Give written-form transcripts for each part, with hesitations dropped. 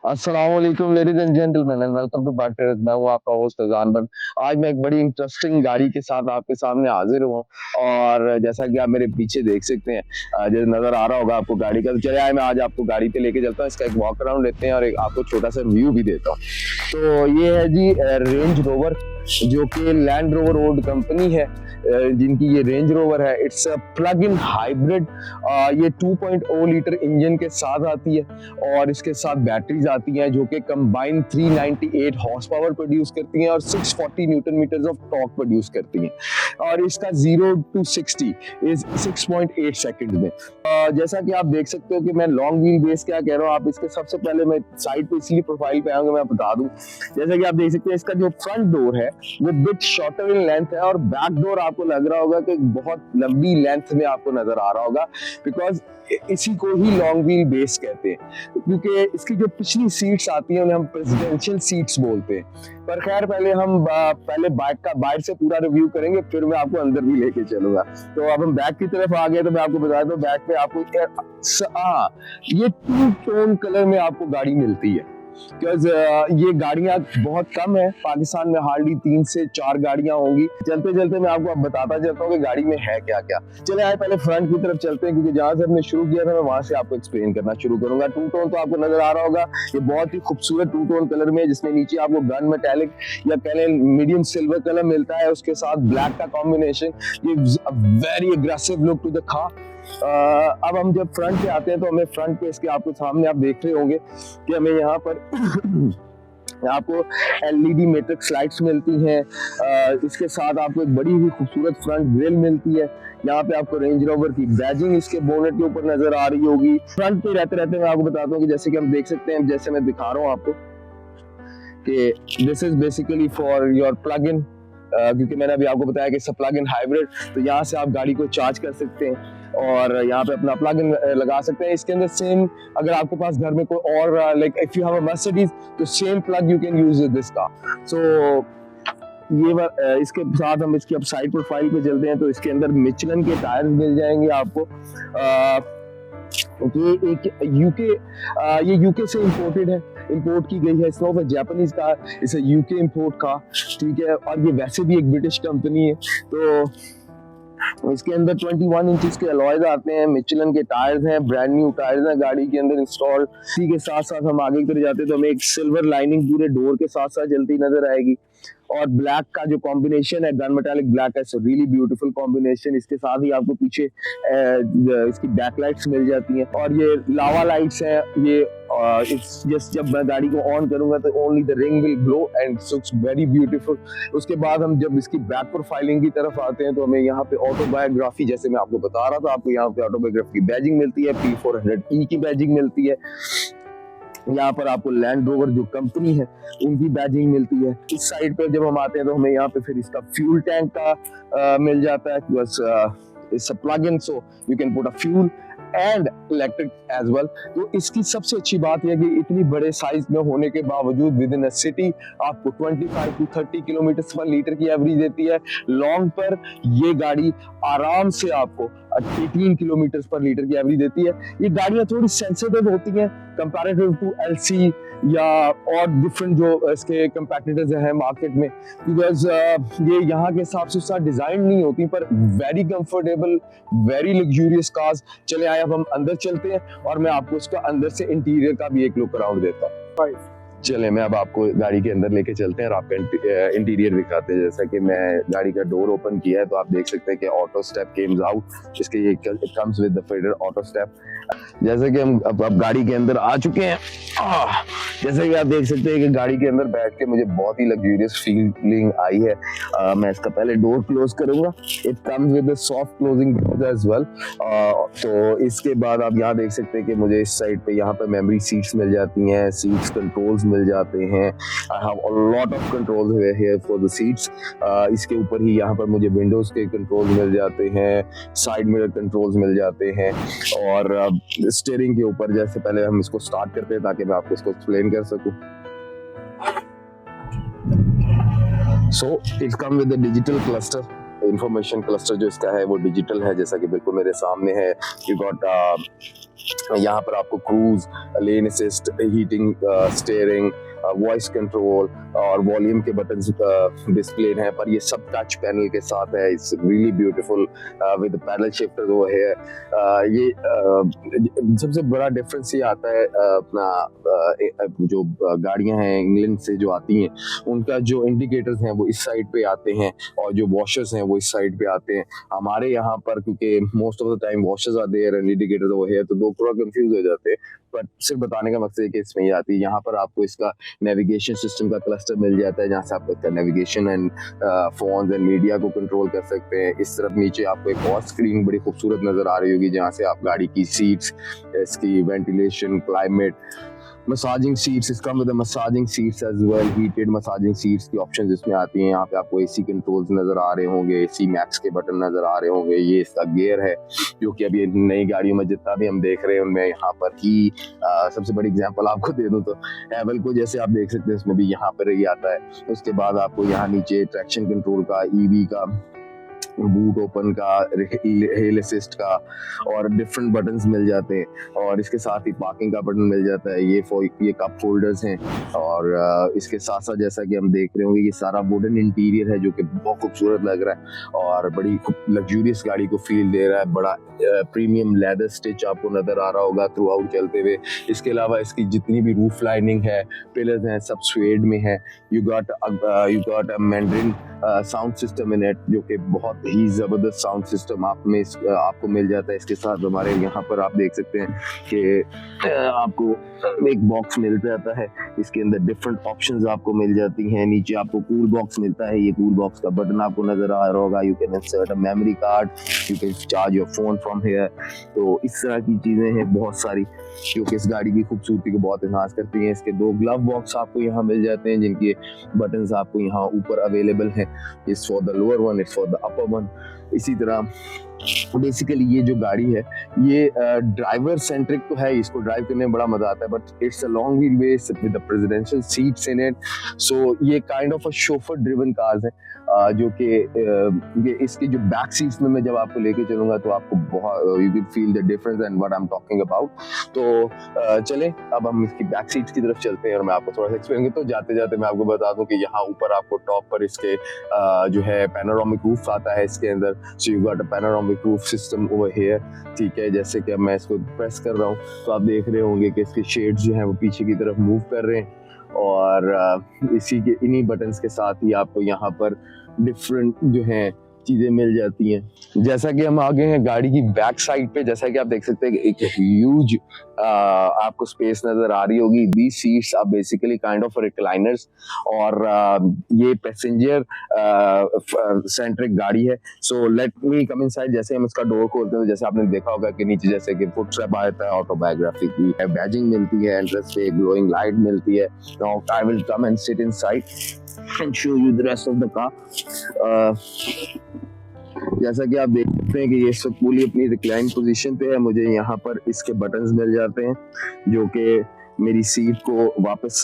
अस्सलाम वालेकुम ladies and gentleman and welcome to back. मैं हूँ आपका होस्ट अजान बन। आज मैं एक बड़ी इंटरेस्टिंग गाड़ी के साथ आपके सामने हाजिर हूँ और जैसा कि आप मेरे पीछे देख सकते हैं, जो नज़र आ रहा होगा आपको गाड़ी का, तो चले आए मैं आज आपको गाड़ी पे लेके चलता हूँ, इसका एक वॉक अराउंड लेते हैं और एक आपको छोटा सा व्यू भी देता हूँ। तो ये है जी रेंज रोवर, जो कि लैंड रोवर रोड कंपनी है, जिनकी ये रेंज रोवर है। It's a plug in hybrid. ये 2.0 लीटर इंजन के साथ आती है और इसके साथ बैटरीज आती हैं जो कि कंबाइंड 398 हॉर्स पावर प्रोड्यूस करती हैं और 640 newton metres of torque produce करती हैं। और इसका 0 to 60 इज 6.8 सेकंड में। जैसा कि आप देख सकते हो कि मैं लॉन्ग व्हील बेस क्या कह रहा हूँ, आप इसके सबसे पहले मैं साइड पे इसलिए प्रोफाइल पे आऊंगा, मैं बता दूं। जैसा कि आप देख सकते हैं, इसका जो फ्रंट डोर है वो बिट शॉर्टर इन लेंथ है और बैक डोर आपको लग रहा होगा कि बहुत लंबी लेंथ में आपको नजर आ रहा होगा, बिकॉज इसी को ही लॉन्ग व्हील बेस कहते हैं, क्योंकि इसकी जो पिछली सीट्स आती हैं उन्हें हम प्रेसिडेंशियल सीट्स बोलते हैं। पर खैर पहले बाइक से पूरा रिव्यू करेंगे, फिर मैं आपको अंदर भी लेके चलूंगा। तो अब हम बैक की तरफ आ गए, तो मैं आपको बता दूं बैक पे आपको ये 2 टोन कलर में आपको गाड़ी मिलती है। बिकॉज ये गाड़ियां बहुत कम है पाकिस्तान में, हार्डली 3 से 4 गाड़ियां होंगी। चलते चलते मैं आपको अब बताता चलता हूँ कि गाड़ी में है क्या क्या। चले आए पहले फ्रंट की तरफ चलते हैं, क्योंकि जहां से हमने शुरू किया था मैं वहां से आपको एक्सप्लेन करना शुरू करूंगा। 2 टोन तो आपको नजर आ रहा होगा, ये बहुत ही खूबसूरत 2 टोन कलर में है, जिसमें नीचे आपको गन मेटालिक या कह लें मीडियम सिल्वर कलर मिलता है, उसके साथ ब्लैक का कॉम्बिनेशन। ये very aggressive look to the car. अब हम जब फ्रंट पे आते हैं तो हमें फ्रंट पे इसके आपको सामने आप देख रहे होंगे कि हमें यहाँ पर आपको एलईडी मैट्रिक्स लाइट्स मिलती हैं। इसके साथ आपको एक बड़ी ही खूबसूरत फ्रंट ग्रिल मिलती है। यहाँ पे आपको रेंज रोवर की बैजिंग इसके बोनेट के ऊपर नजर आ रही होगी। फ्रंट पे रहते रहते मैं आपको बताता हूँ कि जैसे कि हम देख सकते हैं, जैसे मैं दिखा रहा हूँ आपको कि this is basically for your plug in, क्योंकि मैंने अभी आपको बताया कि प्लग इन हाइब्रिड, तो यहाँ से आप गाड़ी को चार्ज कर सकते हैं और यहाँ पे अपना प्लग इन लगा सकते हैं। इसके अंदर सेम, अगर आपके पास घर में कोई और like if you have a Mercedes, तो same plug you can use this car. So इसके साथ हम इसकी अब साइड प्रोफाइल पे चलते हैं, तो इसके अंदर मिचलन के टायर मिल जाएंगे आपको। ये यूके से इंपोर्टेड है, इंपोर्ट की गई है। It's not a Japanese car, it's a UK import car, ठीक है। और ये वैसे भी एक ब्रिटिश कंपनी है। तो इसके अंदर 21 इंचेस के अलॉयज आते हैं, मिचलन के टायर्स हैं, ब्रांड न्यू टायर्स हैं गाड़ी के अंदर इंस्टॉल्ड। इसी के साथ साथ हम आगे की तरफ जाते हैं तो हमें एक सिल्वर लाइनिंग पूरे डोर के साथ साथ जलती नजर आएगी। और ब्लैक का जो कॉम्बिनेशन है, गन मेटालिक ब्लैक है, सो रियली ब्यूटीफुल कॉम्बिनेशन। इसके साथ ही आपको पीछे इसकी बैकलाइट्स मिल जाती हैं और ये लावा लाइट्स हैं। ये जब मैं गाड़ी को ऑन करूंगा तो only the ring will glow and looks very beautiful. उसके बाद हम जब इसकी बैक प्रोफाइलिंग की तरफ आते हैं तो हमें यहाँ पे ऑटोबायोग्राफी, जैसे मैं आपको बता रहा था, आपको यहाँ पे ऑटोबायोग्राफी की बैजिंग मिलती है, P400E की बैजिंग मिलती है। यहाँ पर आपको लैंड रोवर जो कंपनी है उनकी बैजिंग मिलती है। इस साइड पे जब हम आते हैं तो हमें यहाँ पे फिर इसका फ्यूल टैंक का मिल जाता है। बस it's a plug in, so you can put a fuel and electric as well. तो इसकी सबसे अच्छी बात यह कि इतनी बड़े साइज में होने के बावजूद विद इन अ सिटी आपको 25 to 30 किलोमीटर पर लीटर की एवरेज देती है। लॉन्ग पर ये गाड़ी आराम से आपको 18 किलोमीटर पर लीटर की एवरेज देती है। ये गाड़ियां थोड़ी सेंसिटिव होती हैं कंपैरेटिव टू एलसी या और डिफरेंट जो इसके कंपैटिटर्स हैं मार्केट में, बिकॉज ये यहाँ के हिसाब से उसका डिजाइन नहीं होती, पर very comfortable, very luxurious cars. चले आए, अब हम अंदर चलते हैं और मैं आपको इसका अंदर से इंटीरियर का भी एक लुक अराउंड देता हूँ। चले मैं अब आपको गाड़ी के अंदर लेके चलते हैं और आपका इंटीरियर दिखाते हैं। जैसा कि मैं गाड़ी का डोर ओपन किया है तो आप देख सकते हैं कि ऑटो स्टेप केम्स आउट। इसके ये comes with the fitted auto step. जैसे कि हम अब गाड़ी के अंदर आ चुके हैं, जैसे कि आप देख सकते हैं कि गाड़ी के अंदर बैठ के मुझे बहुत ही लग्जूरियस फीलिंग आई है। मैं इसका पहले डोर क्लोज करूंगा। It comes with a soft closing door as well. तो इसके बाद आप यहाँ देख सकते हैं कि मुझे इस साइड पे यहाँ पे मेमोरी सीट्स मिल जाती हैं, सीट्स कंट्रोल्स मिल जाते हैं। I have a lot of controls here for the seats. इसके ऊपर ही यहाँ पर मुझे विंडोज के कंट्रोल्स मिल जाते हैं, साइड मिरर कंट्रोल्स मिल जाते हैं और स्टीयरिंग के ऊपर जैसे पहले हम इसको स्टार्ट करते हैं ताकि मैं आपको इसको एक्सप्लेन कर सकूं। So it comes with a digital cluster। Information cluster जो इसका है वो डिजिटल है, जैसा कि बिल्कुल मेरे सामने है। यू गॉट यहाँ पर आपको क्रूज, लेन assist, heating, steering, voice control और वॉल्यूम के बटन्स डिस्प्ले हैं, पर ये सब टच पैनल के साथ है। It's really beautiful with pedal shifter वो है। ये सबसे बड़ा डिफरेंस ये आता है अपना जो गाड़ियां हैं इंग्लैंड से जो आती हैं उनका जो इंडिकेटर्स हैं वो इस साइड पे आते हैं और जो वॉशर्स हैं वो इस साइड पे आते हैं। हमारे यहाँ पर क्योंकि most of the time washers are there and indicators वो है, तो लोग थोड़ा कंफ्यूज हो जाते हैं। पर सिर्फ बताने का मकसद है कि इसमें ये आती है। यहाँ पर आपको इसका नेविगेशन सिस्टम का क्लस्टर मिल जाता है, जहाँ से आप इसका navigation and phone and media को कंट्रोल कर सकते हैं। इस तरफ नीचे आपको एक और स्क्रीन बड़ी खूबसूरत नजर आ रही होगी, जहाँ से आप गाड़ी की सीट्स, इसकी वेंटिलेशन, क्लाइमेट, मसाजिंग सीट्स, इसका मतलब massaging seats as well, heated massaging seats की ऑप्शंस इसमें आती हैं। यहाँ पे आपको एसी कंट्रोल्स नजर आ रहे होंगे, एसी मैक्स के बटन नजर आ रहे होंगे। ये इसका गियर है, जो कि अभी नई गाड़ियों में जितना भी हम देख रहे हैं उनमें यहाँ पर ही सबसे बड़ी एग्जांपल आपको दे दूं तो एवल को जैसे आप देख सकते हैं उसमें भी यहाँ पर ये आता है। उसके बाद आपको यहाँ नीचे ट्रैक्शन कंट्रोल का, ईवी का, बूट ओपन का, हिल असिस्ट का और डिफरेंट बटन्स मिल जाते हैं। और इसके साथ ही पार्किंग का बटन मिल जाता है। ये कप होल्डर्स हैं और इसके साथ साथ जैसा कि हम देख रहे होंगे ये सारा वुडन इंटीरियर है, जो कि बहुत खूबसूरत लग रहा है और बड़ी लग्जूरियस गाड़ी को फील दे रहा है। बड़ा प्रीमियम लेदर स्टिच आपको नजर आ रहा होगा थ्रू आउट चलते हुए। इसके अलावा इसकी जितनी भी रूफ लाइनिंग है, पिलर्स हैं, सब स्वेड में है। You got a mandarin sound system in it, जो कि बहुत ही जबरदस्त साउंड सिस्टम आपको मिल जाता है। इसके साथ हमारे यहाँ पर आप देख सकते हैं कि आपको एक बॉक्स मिल जाता है, इसके अंदर डिफरेंट ऑप्शंस आपको मिल जाती हैं। नीचे आपको कूल बॉक्स मिलता है, ये कूल बॉक्स का बटन आपको नजर आ रहा होगा। You can insert a memory card, you can charge your phone from here. तो इस तरह की चीजें हैं बहुत सारी, जो कि इस गाड़ी की खूबसूरती को बहुत इन्हांस करती हैं। इसके 2 ग्लव बॉक्स आपको यहाँ मिल जाते हैं, जिनके बटन्स आपको यहाँ ऊपर अवेलेबल हैं। It's for the lower one, it's for the upper one. इसी तरह बेसिकली ये जो गाड़ी है ये ड्राइवर सेंट्रिक तो है, इसको ड्राइव करने में बड़ा मजा आता है, but it's a long wheelbase with the presidential seats in it. So ये kind of a chauffeur driven cars है, जो कि ये इसकी जो बैक सीट्स में मैं जब आपको लेके चलूंगा तो आपको बहुत you will feel the difference and what I am talking about. तो चलें अब हम इसकी बैक सीट्स की तरफ चलते हैं और मैं आपको थोड़ा सा एक्सप्लेन करता हूँ। जाते जाते मैं आपको बता दूं कि यहाँ ऊपर आपको टॉप पर इसके जो है पैनोरामिक रूफ आता है इसके अंदर। So you got a panoramic roof system over here, ठीक है। जैसे कि मैं इसको प्रेस कर रहा हूँ तो आप देख रहे होंगे कि इसके शेड्स जो हैं वो पीछे की तरफ मूव कर रहे हैं और इसी के इन्हीं बटन्स के साथ ही आपको यहाँ पर डिफरेंट जो हैं चीजें मिल जाती हैं। जैसा कि हम आगे हैं गाड़ी की बैक साइड पे, जैसा कि आप देख सकते हैं कि एक ह्यूज आपको स्पेस नजर आ रही होगी। These seats are basically kind of recliners और ये पैसेंजर सेंट्रिक गाड़ी है। So let me come inside. जैसे हम इसका डोर खोलते हैं तो जैसे आपने देखा होगा कि नीचे जैसे कि फुट स्ट्रैप आता है, ऑटोबायोग्राफी की बैजिंग मिलती है, एंट्रेंस पे ग्लोइंग लाइट मिलती है। Now I will come and sit inside and show you the rest of the car. जैसा कि आप देख सकते हैं कि ये सब पूरी अपनी रिक्लाइन पोजीशन पे है। मुझे यहाँ पर इसके बटन्स मिल जाते हैं जो कि मेरी सीट को वापस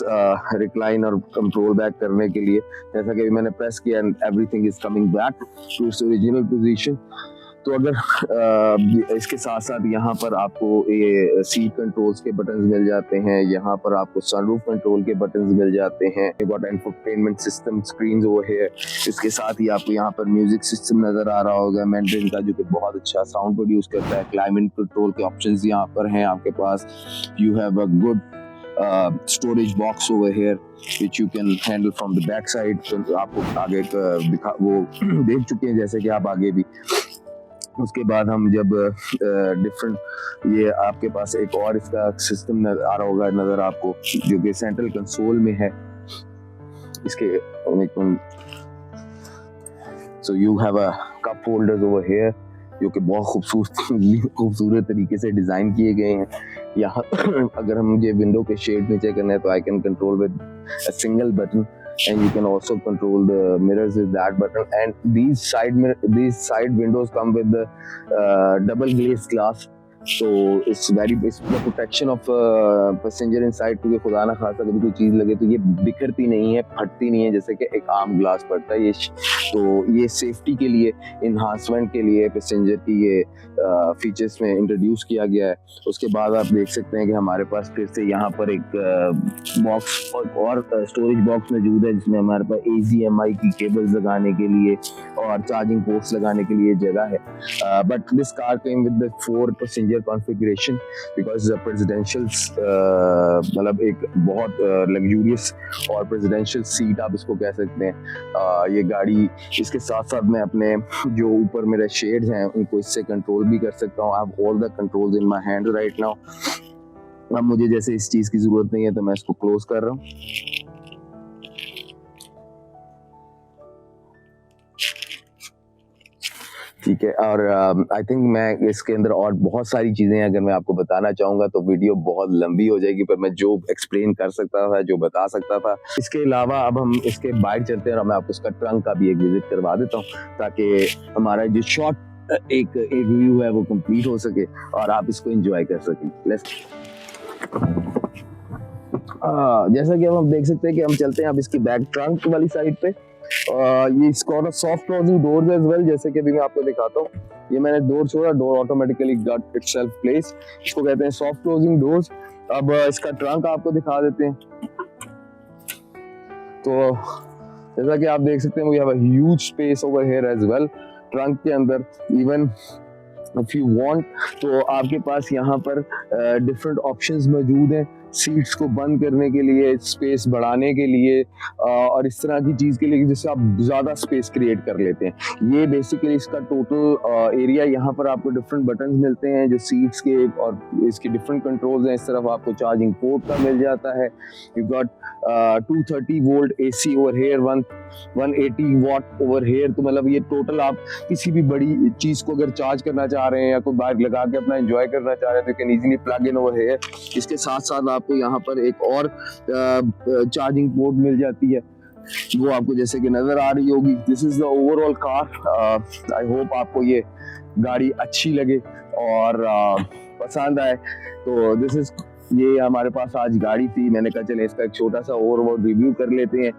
रिक्लाइन और कंट्रोल बैक करने के लिए, जैसा कि मैंने प्रेस किया and everything is coming back to its original position. तो अगर इसके साथ साथ यहाँ पर आपको ये सीट कंट्रोल्स के बटन्स मिल जाते हैं, यहाँ पर आपको सनरूफ कंट्रोल के बटन्स मिल जाते हैं, इंफोटेनमेंट सिस्टम स्क्रीन्स वो है। इसके साथ ही आपको यहाँ पर म्यूजिक सिस्टम नजर आ रहा होगा मैंड्रिन का, जो कि बहुत अच्छा साउंड प्रोड्यूस करता है। क्लाइमेट कंट्रोल के ऑप्शंस यहाँ पर हैं आपके पास। You have a good storage box over here which you can handle from the back side। तो आपको आगे वो देख चुके हैं जैसे कि आप आगे भी। उसके बाद हम जब डिफरेंट ये आपके पास एक और इसका सिस्टम आ रहा होगा नजर आपको, जो कि सेंट्रल कंसोल में है इसके। So you have a cup holders over here, जो कि बहुत खूबसूरत तरीके से डिजाइन किए गए हैं। यहाँ अगर हम मुझे विंडो के शेड नीचे करना है तो I can control with a single button and you can also control the mirrors with that button। and these side windows come with the double glazed glass तो it's protection of passenger inside, क्योंकि खुदा ना खासा कभी कोई चीज़ लगे तो ये बिखरती नहीं है, फटती नहीं है जैसे कि एक आम ग्लास पड़ता है। तो ये सेफ्टी के लिए, इन्हांसमेंट के लिए पैसेंजर की ये फीचर्स में इंट्रोड्यूस किया गया है। उसके बाद आप देख सकते हैं कि हमारे पास फिर से यहाँ पर एक बॉक्स और स्टोरेज बॉक्स मौजूद है, जिसमें हमारे पास AZMI की केबल्स लगाने के लिए और चार्जिंग पोर्ट्स लगाने के लिए जगह है। But this car came with the 4 passenger configuration because presidential मतलब एक बहुत लग्जूरियस और प्रेसिडेंशियल सीट आप इसको कह सकते हैं। ये गाड़ी, इसके साथ साथ मैं अपने जो ऊपर मेरे शेड्स हैं उनको इससे कंट्रोल भी कर सकता हूँ। I have all the controls in my hand right now. अब मुझे जैसे इस चीज़ की ज़रूरत नहीं है तो मैं इसको क्लोज कर रहा हूँ। ठीक है, और आई थिंक मैं इसके अंदर और बहुत सारी चीज़ें अगर मैं आपको बताना चाहूँगा तो वीडियो बहुत लंबी हो जाएगी, पर मैं जो एक्सप्लेन कर सकता था, जो बता सकता था। इसके अलावा अब हम इसके बाहर चलते हैं और मैं आपको उसका ट्रंक का भी एक विजिट करवा देता हूँ, ताकि हमारा जो शॉर्ट एक व्यू है वो कंप्लीट हो सके और आप इसको एंजॉय कर सकें। जैसा कि हम देख सकते हैं कि हम चलते हैं अब इसकी बैक ट्रंक वाली साइड पे। ये इसका soft closing doors as well, जैसे कि अभी मैं आपको दिखाता हूँ। ये मैंने डोर छोड़ा, door automatically got itself place. इसको कहते हैं सॉफ्ट क्लोजिंग डोर्स। अब इसका ट्रंक आपको दिखा देते हैं। तो जैसा कि आप देख सकते हैं, we have a huge space over here as well. Trunk के अंदर इवन इफ यू वांट तो आपके पास यहाँ पर डिफरेंट ऑप्शंस मौजूद हैं, सीट्स को बंद करने के लिए, स्पेस बढ़ाने के लिए और इस तरह की चीज़ के लिए जिससे आप ज़्यादा स्पेस क्रिएट कर लेते हैं। ये बेसिकली इसका टोटल एरिया। यहाँ पर आपको डिफरेंट बटन्स मिलते हैं जो सीट्स के, और इसके डिफरेंट कंट्रोल्स हैं। इस तरफ आपको चार्जिंग पोर्ट का मिल जाता है। You got 230 volt AC over here, 180 watt over here. तो मतलब ये टोटल आप किसी भी बड़ी चीज़ को अगर चार्ज करना चाह रहे हैं या कोई बाइक लगा के अपना एंजॉय करना चाह रहे हैं तो can easily plug in over here. इसके साथ साथ आपको यहाँ पर एक और चार्जिंग पोर्ट मिल जाती है, वो आपको जैसे कि नजर आ रही होगी। This is the overall car. I hope आपको ये गाड़ी अच्छी लगे और पसंद आए। तो दिस इज, ये हमारे पास आज गाड़ी थी। मैंने कहा चले इसका एक छोटा सा ओवरऑल रिव्यू कर लेते हैं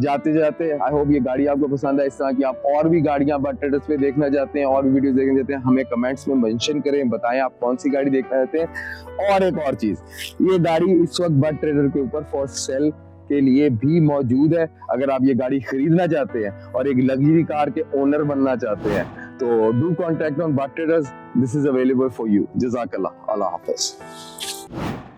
जाते जाते। आई होप ये गाड़ी आपको पसंद है। इस तरह की आप और भी गाड़ियां बट ट्रेडर्स पे देखना चाहते हैं और भी वीडियोस देखना चाहते हैं, हमें कमेंट्स में मेंशन करें, बताएं आप कौन सी गाड़ी देखना चाहते हैं। और एक और चीज, ये गाड़ी इस वक्त बट ट्रेडर के ऊपर फॉर सेल के लिए भी मौजूद है। अगर आप ये गाड़ी खरीदना चाहते हैं और एक लग्जरी कार के ओनर बनना चाहते हैं तो do contact on but traders. This is available for you. जज़ाकल्लाह। अल्लाह हाफ़िज़।